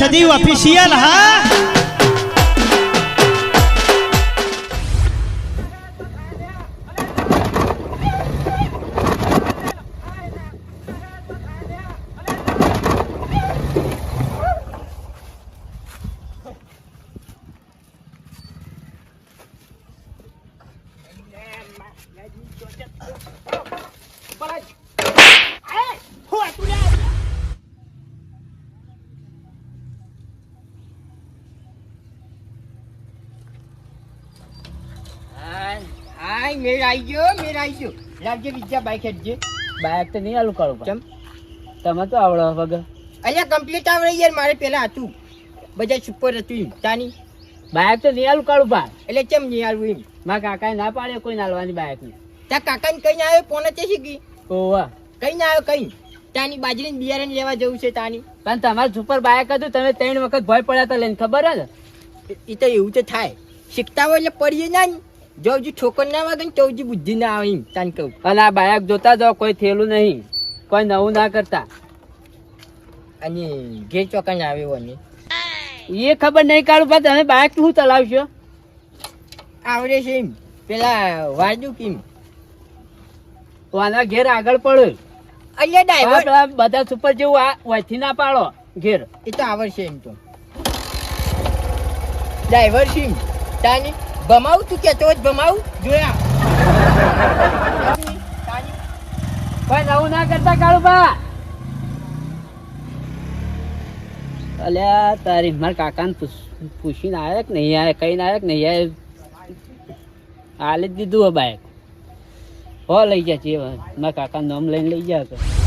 Pradeep official હા મેરા આવી ગયો લાવજે બીજા બાઈક હેડજે બાઈક તો નહીં આલું કાળું ચમ તમે તો આવડો વગર અહીંયા કમ્પ્લીટ આવડે યાર મારે પેલા હતું બધા સુપર હતું તાની બાઈક તો નહીં આલું કાળું બા એટલે ચમ નહીં આલવું એમ મારા કાકાએ ના પાડે કોઈ નાલવાની બાઈક ની ત્યાં કાકાને કઈ આવ્યો પોને તે શીખી ઓવા કઈ ના આવ્યો કઈ તાની બાજરી બિયારણ લેવા જવું છે તાની પણ તમારું સુપર બાઈક હતું તમે 3 વખત ભય પડ્યા હતા લઈને ખબર હે ને એ તો એવું તો થાય શીખતા હોય એટલે પડીએ ના જો ઠોકર ના વાગે ને તો બુદ્ધિ ના આવે એમ તાન કહું અને આ બાઈક જોતા જાઓ કોઈ થયેલું નહીં કોઈ નવું ના કરતા અને ઘેર ચોકાને આવ્યો અને એ ખબર નહીં કાઢું પણ તમે બાઈક શું ચલાવશો આવડે છે એમ પેલા વાજુ કેમ તો આના ઘેર આગળ પડ્યો અહીંયા ડ્રાઈવર પેલા બધા સુપર જેવું આ વયથી ના પાડો ઘેર એ તો આવડશે એમ તો ડ્રાઈવર છે એમ તાની ભમાવું તું કેતો જ ભમાવું જોયા કોઈ નવું ના કરતા કાળું બા અલ્યા તારી મારા કાકાને પૂછીને આવ્યા કે નહીં આવ્યા કઈ આવ્યા કે નહીં આવ્યા હાલે જ દીધું હો બાઈક હો લઈ જાય છે મારા કાકા નામ લઈને લઈ જાય તો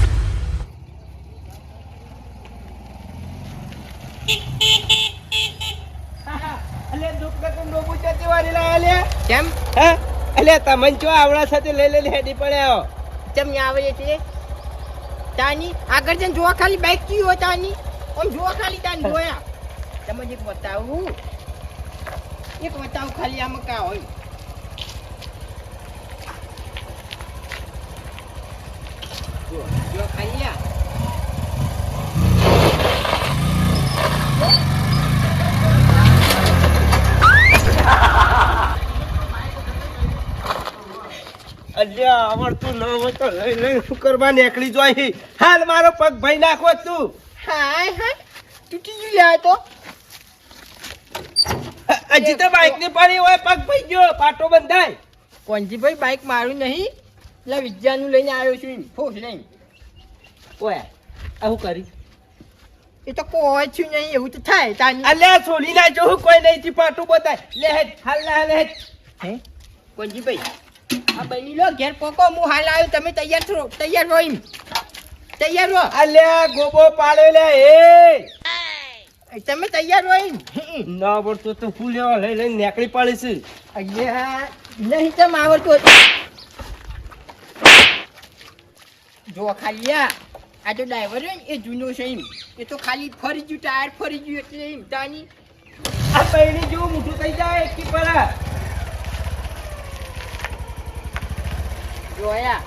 કેમ એટલે તમને જો આવડા સાથે લઈ લઈને હેડી પડ્યા કેમ આવે છે તાની આગળ જઈને જોવા ખાલી બાઈક કી હોય તાની આમ જોવા ખાલી તાની જોયા તમે એક બતાવું ખાલી આમાં કા હોય જો ખાલી આ અલ્યા આવડતું ન હોય તો લઈ લઈને શું કરવા નીકળી જોઈ હાલ મારો પગ ભાઈ નાખો તું હાય હાય તૂટી ગયું લ્યા તો હજી તો બાઈક ની પડી હોય પગ ભાઈ ગયો પાટો બંધાય કોંજીભાઈ બાઈક મારું નહીં એટલે વિદ્યાનું લઈને આવ્યો છું ફોસ લઈને ઓય આવું કરી એ તો કોઈ છું નહીં એવું તો થાય તાની અલ્યા છોડી ના જો કોઈ નહીં થી પાટું બતાય લે હેડ હાલ ના હાલ હેડ હે કોંજીભાઈ આ બની લો ઘેર પોકો હું હાલ આવ્યો તમે તૈયાર રહો એમ તૈયાર રહો અલ્યા ગોબો પાડ્યો લે એ તમે તૈયાર રહો એમ ના આવડતો તો ફૂલ લેવા લઈ લઈને નીકળી પડી છે અહીંયા નહીં તમે આવડતું જો ખાલી આ તો ડ્રાઈવર હોય ને એ જૂનો છે એમ એ તો ખાલી ફરી ગયું ટાયર ફરી ગયું એટલે એમ તાની આ પૈણી જેવું મોટું થઈ જાય એકી પરા જોયા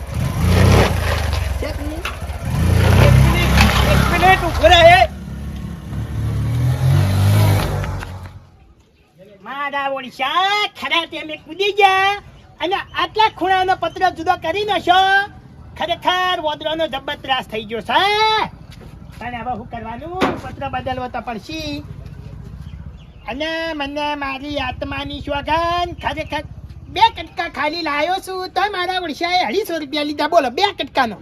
ચેક નહીં એક મિનિટ ઉભો રહે મારા ઓડિશા ખરા તેમે કૂદી ગયા અને આટલા ખૂણાનો પત્ર જુદો કરી નાખો ખરેખર વોદરાનો જબ્બર ત્રાસ થઈ ગયો છે અને હવે શું કરવાનું પત્ર બદલવો તો પડશે અને મને મારી આત્માની સોગન ખરેખર 2 કટકા ખાલી લાવ્યો છું તો મારા ઓડિશાએ 250 રૂપિયા લીધા બોલો 2 કટકાનો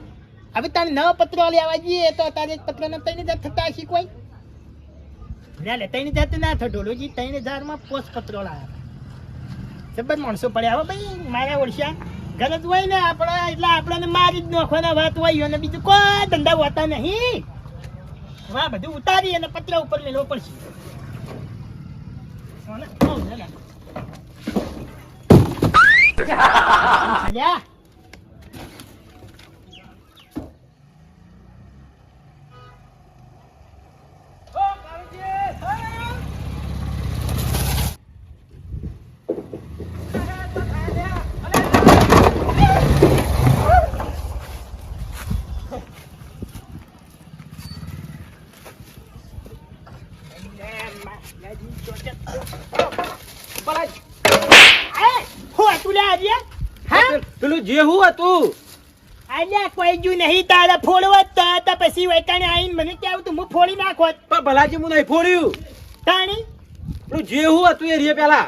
હવે તારે નવો પત્ર લેવા જઈએ તો તારે પત્રનો 3000 થતા હશે કોઈ લે 3000 તો ના થયો ઢોલોજી 3000 માં પોસ્ટ પત્રો લાવ્યા જબર માણસો પડ્યા હવે ભાઈ મારા ઓડિશા ગરજ હોય ને આપણા એટલે આપણને મારી જ નાખવાના વાત હોય અને બીજું કોઈ ધંધા હોતા નહીં વાહ બધું ઉતારી અને પત્ર ઉપર મેળવો પડશે અલ્યા પેલું જે હું હતું અલ્યા કોઈ જ નહીં તારે ફોડવત તો પછી વેટાણે આવીને મને કેવું તું હું ફોડી નાખોત પણ ભલાજી હું નહીં ફોડ્યું તાણી પેલું જે હું હતું એ રે પેલા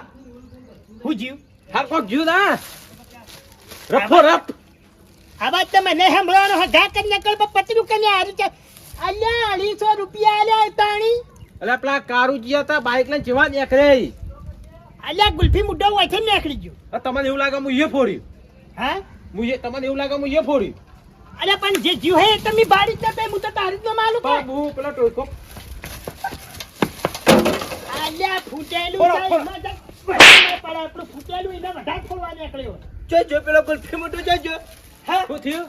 હું જીવ હાર કોક જ્યું ના રફો રફ આવા તમે નહીં સાંભળવાનો હગા કરી નકલ પર પતરું કરીને હારું છે અલ્યા 250 રૂપિયા આલ્યા તાણી એટલે પેલા કારુજી હતા બાઈક લઈને જેવા નીકળે અલ્યા ગુલ્ફી મુદ્દો હોય છે નીકળી ગયો તમને એવું લાગે હું એ ફોડ્યું હા તમને એવું લાગે હું એ ફોડ્યું અલ્યા પણ જે જીવ હે તમે બારી જ હું તો તારી જ ન માલું પણ હું પેલા ટોકો અલ્યા ફૂટેલું ફોડો, છે, ફોડો. એમાં તો પડે આપણું ફૂટેલું એને વધારે ફોડવા નીકળ્યો જો પેલો ગુલ્ફી મોટું જો હા શું થયું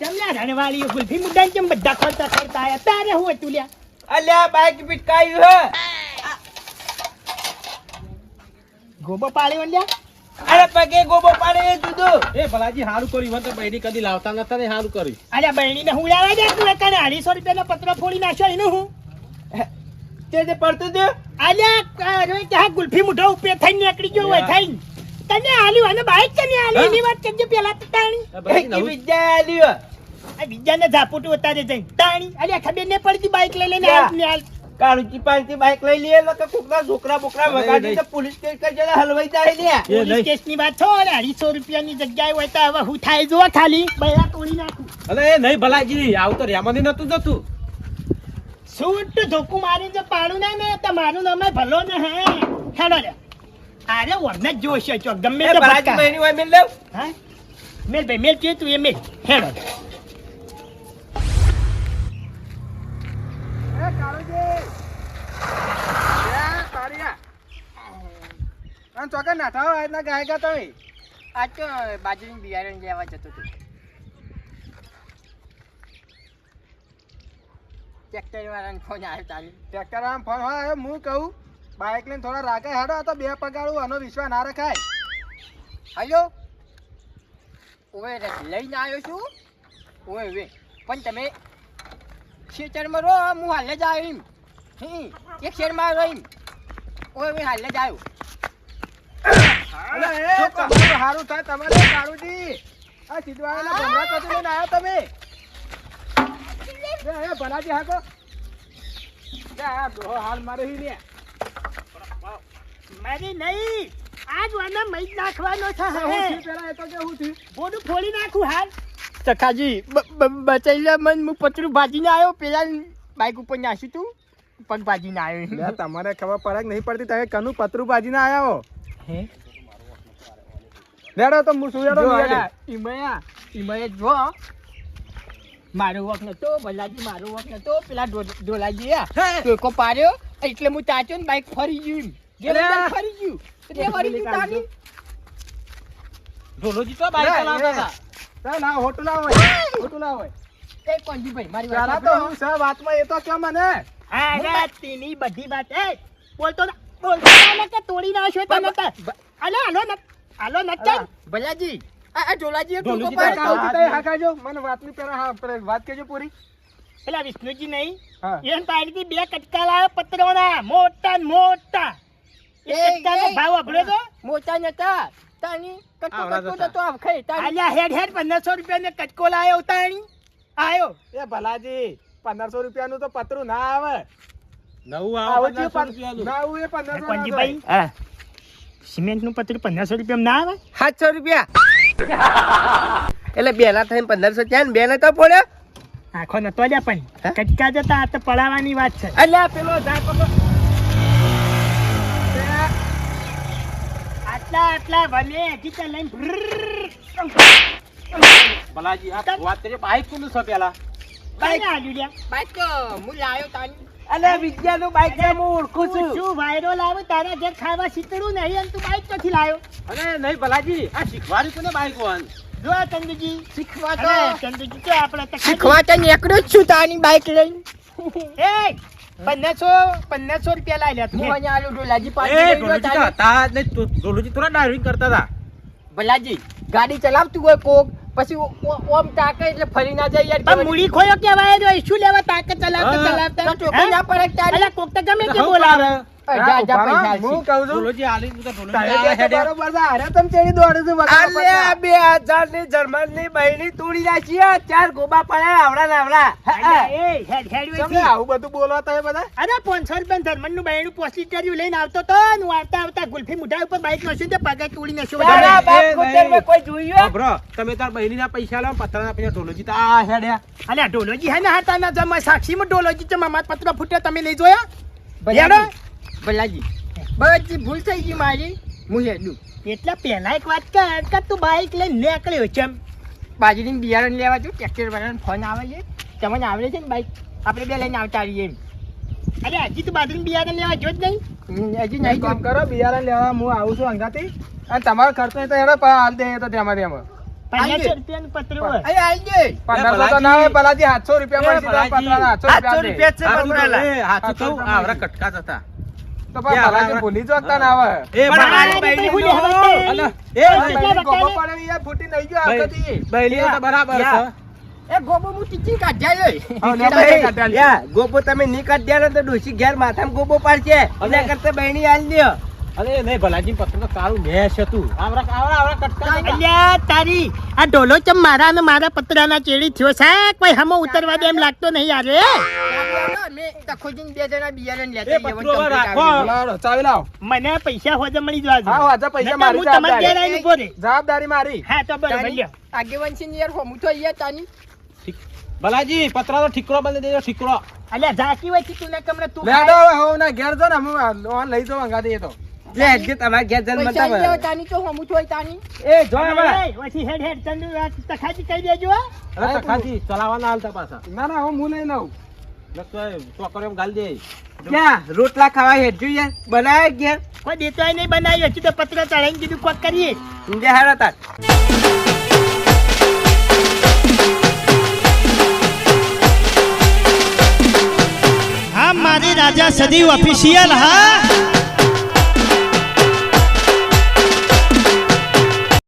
ચમલા રણવાળી ગુલ્ફી મુદ્દા કેમ બધા ખોલતા ખોલતા આયા તારે હું હતું લ્યા અલ્યા બાઈક પીટકાયું હે ગોબો પાડ્યો લ્યા અરે પગે ગોબો પાડે એ દૂધો એ ભલાજી હારું કર્યું મને તો બહેરી કદી લાવતા નતા ને હારું કર્યું અલ્યા બહેણીને હું લાવા દે તું એકને 250 રૂપિયાનો પત્ર ફોડી નાખ્યો એનું હું તે પડતું તે અલ્યા રે ક્યાં ગુલ્ફી મુઢો ઉપર થઈને નીકળી ગયો હોય થઈને તને આલ્યું અને બાઈક તને આલી એની વાત કરજે પેલા તો તાણી ભલાજી નવું વિદ્યા આલ્યો આ બીજાને ઝાપોટું ઉતારે જઈને તાણી અલ્યા ખબર ને પડતી બાઈક લઈ લઈને ક્યાં? આવીને હાલ કાળુજી પાંચથી બાઈક લઈ લે એટલે કોકના છોકરા બોકરા વગાડી તો પોલીસ કેસ કરી જરા હલવાઈ જાય લે પોલીસ કેસની વાત છોડ 250 રૂપિયાની જગ્યાએ હોય તો હવે હું થાય જો ખાલી બૈરા તોડી નાખું અલે એ નહીં ભલાજી આવું તો રેમાની નતું જતું સૂટ ધોકું મારી જો પાડું ના ને તો મારું નામ ભલો ને હે હેડો રે અરે ઓરને જોશે ચો ગમે એ તે ભલાજી ભટકા મહિની હોય મેલ લેવ હા મેલ ભાઈ મેલ કે તું એ મેલ હેડો એ કાળુજી એ તારિયા આમ ચોકા નાઠાઓ આજના ગાયકા તો આ તો બાજરીની બિયારણ લેવા જતો હતો ટ્રેક્ટર વાળાનો ફોન આવ્યો તારી ટ્રેક્ટર આમ ફોન હોય હું કહું બાઈક લઈને થોડા રાગે હેડો આ તો બે પગાડું આનો વિશ્વાસ ના રખાય હલો ઓવે લઈને આવ્યો છું ઓવે ઓવે પણ તમે ખેતરમાં રહો હું હાલે જ આવ્યો એક શેરમાં રહીને ઓવે ઓવે હાલે જ આવ્યો અલે એ તમારું હારું થાય તમારે કાળુજી આ સિદ્ધવાળાના ભમરા ચોથી લઈને આવ્યો તમે એ ભલાજી હાકો આ ડોહો હાલ મારે હી લે મારી નહીં આજ વાના મઈ નાખવાનો છે હું હવે થયું પેલા એ તો કે હું થયું બોડું ફોડી નાખું હાલ સખાજી બચાઈ લે મન હું પતરું ભાજીને આવ્યો પેલા બાઈક ઉપર નાખ્યું તું પગ ભાજીને આવ્યો લે તમારે ખબર પડે કે નહીં પડતી તમે કનું પતરું ભાજીને આયા હો હે લેડો તો હું સુયાડો જો નિયાડે. આયા, ઈમયા જો મારો વખ નતો ભલાજી મારો વખ નતો પેલા ઢોલાજી ટોકો પાડ્યો એટલે હું ચાચ્યો ને બાઈક ફરી ગયું અરે! ફરી ગયું એટલે વળી ગયું તાની. ઢોલોજી તો બાઈક ચલાવતા હતા ના હોટુ ના હોય હોટુ ના હોય એ કોંજીભાઈ મારી વાત ચાલા તો સાંભળો. હું સહ વાતમાં એ તો કેમ મને અરે તેની બધી વાત એ બોલતો ના કે તોડી નાખ્યો તને તો હાલો હાલો ન હાલો ન ચાલ ભલાજી આ ઢોલાજીએ ટોકો ઢોલુજી પાડ્યો. કાળુજી તઈ હાકાજો મને વાતની પેલા હા પેલા વાત કેજો પૂરી પેલા વિષ્ણુજી નહીં હા એમ પાડીથી 2 કટકા લાવ્યો પતરોના મોટા ને મોટા એ એ, કટકાનો એ. ભાવ આપણો તો મોટા નતા તાની કટકો આવડા કટકો જતા. નતો આમ ખાઈ તાની. આલ્યા હેડ હેડ 1500 રૂપિયાનો કટકો લાવ્યો તાણી આયો એ ભલાજી 1500 રૂપિયાનું તો પતરું ના આવે નવું આવે આવે છે 1500 નવું એ 1500 ના કોંજીભાઈ હા સિમેન્ટ નું પતરું 1500 રૂપિયામાં ના આવે 700 રૂપિયા એટલે બેના થઈને 1500 ત્યાં બે ને તો પડ્યો આખો નતો લ્યા પણ કટકા જતા આ તો પડાવવાની વાત છે અલ્યા પેલો જાય પકડો આટલા ભલે હજી તો લઈને ભલાજી આ વાત કરી બાઈક કોનું છે પેલા કઈ આલ્યું લ્યા બાઈક તો હું લાવ્યો તાની. અલે વિદ્યાનું બાઈક છે હું ઓળખું છું શું વાયરો લાવ્યો તારા ઘેર ખાવા શીતળું નહીં અને તું બાઈક ક્યાંથી લાવ્યો અરે નહીં ભલાજી આ શીખવાડ્યું કોને બાઈક વાન જો ચંદુજી શીખવા અરે તો ચંદુજી તો આપણે તો શીખવા તો નીકળ્યો જ છું તાની બાઈક લઈને. એ 1500 રૂપિયા લાવી લે તું હું અહીંયા આલો ઢોલાજી પાસે એ લઈ ગયો ઢોલુજી તો તાની. હતા જ નહીં ઢોલુજી થોડા ડ્રાઇવિંગ કરતા હતા ભલાજી ગાડી ચલાવતું હોય કોક પછી ઓમ તાકે એટલે ફરી ના જાય યાર. પણ મૂડી ખોયો કેવાય જો શું લેવા તાકાત ચલાવતા હા. ચલાવતા તો ટોકન ના પડે તારી. અલા કોક તો ગમે તે બોલાવે જા જા પૈસા હું આલશી. કહું છું ઢોલોજી આલી હું તો ઢોલોજી તારે આ તો હેડે. બરોબર છે. હારે તમે ચેડી દોડે છે વગર અલ્યા પગના. 1000 ની જર્મનની બહેની તોડી નાખી હે. 4 ગોબા પડ્યા આવડા નાવડા. અલ્યા, એ હેડ હેડ તમે વેચી. આવું બધું બોલો તમે બધા. અરે 500 રૂપિયા ધર્મનનું બાયણું પોસ્ટિટર્યું લઈને આવતો તો ને હું આવતા ગુલ્ફી મુઢા ઉપર બાઈક નસ્યું તે પગે તોડી નાખ્યો તારા બધાને. બાપ કોતેરમાં કોઈ જોયું હે? બ્રો તમે તાર બહેનીના પૈસા લો પતરાના પૈસા ઢોલોજી તો આ હેડ્યા. અલ્યા ઢોલોજી હે ને હાતાના જમા સાક્ષીમાં ઢોલોજી છે મામા પત્ર ફૂટ્યો તમે લઈ જોયા ભલાજી, ભલાજી બધી ભૂલ થઈ ગઈ મારી. હું હેડું એટલા પહેલા એક વાત કર કે તું બાઈક લઈને નીકળ્યો ચમ બાજરીનું બિયારણ લેવા છું. ટ્રેક્ટર વાળાનો ફોન આવે છે, તમને આવડે છે ને બાઈક? આપણે બે લઈને આવતા રહીએ એમ. અરે હજી તું બાજરી બિયારણ લેવા જો જ નહીં હજી નહીં કામ કરો બિયારણ લેવા હું આવું છું અંગાથી અને તમારો ખર્ચો તો એનો હાલ દે તો તેમાં 500 રૂપિયાનું પત્ર હોય અહીં આવી ગઈ. 1500 તો ના હોય પલાજી 700 રૂપિયા પડશે તો પતરાના 700 રૂપિયા દે. હાથું કહું, આવરા કટકા જ હતા. તો પણ પલાજી ભૂલી જ વખતા ના આવે. એ પણ મારી આ બહેની ભૂલી નો- હવે તે- અલા, બહેની ગોપો પડે ને યાર ફૂટી નહીં ગયો આગળથી. બહેની તો બરાબર છે. એ ગોબો હું ટીચી કાઢ્યા લે. હા, લે બહેની કાઢ્યા લે. યા, ગોપો તમે ની કાઢ્યા ને તો ડોશી ઘેર માથામાં ગોપો પાડશે. એના કરતા બહેની આલ દ્યો. અરે નહીં ભલાજી પત્ર તો કાળું મેશ હતું. આવરા કટકા અલ્યા તારી આ ઢોલો ચમ મારા અને મારા પતરાના ચેડી થયો છે કોઈ હમો ઉતરવા દે એમ લાગતો નહીં યાર મેં તખોજીને 2 જણા બિયારણ લેતા એ આવીએ. પત્રો હવે રાખો. લાવો, ચાવી લાવો. મને પૈસા હોજે મળી જવા હા, વાજા પૈસા નકર મારી હું તમારા ઘેર જવાબદારી. આવીને ઉભો રહે. જવાબદારી મારી. હા તો બરોબર તારી લ્યો આગેવાન છે ને યાર હોમું તો અહીંયા તાની. ભલાજી પતરા તો ઠીકરો બંધ દેજો ઠીકરો. અલ્યા ઝાંકી હોય તું ને કમરે તું લે દો હવે હું ના ઘેર જો ને હું ઓન લઈ જાઉં અંગાથી એ તો. લે હજી તમારા ઘેર જન્મ પૈસા હતા અહીંયા બરાબર. તાની તો હોમું તો હોય તાની. એ જો હવે. પછી હેડ હેડ ચંદુ આ તખાજી કહી દેજો હો. અરે તખાજી ચલાવવાના હાલતા પાછા. ના ના હું લઈને આવું. ચોકર એમ ગાલ દે. ક્યાં રોટલા ખાવા હેડ જોઈએ બનાવે ઘેર કોઈ દેતોય નહીં બનાવ્યું હજી તો પત્ર ચડાવીને કીધું કોક કરીએ ઊંધે હારો તાર. હા મારી રાજા સદીવ ઓફિશિયલ હા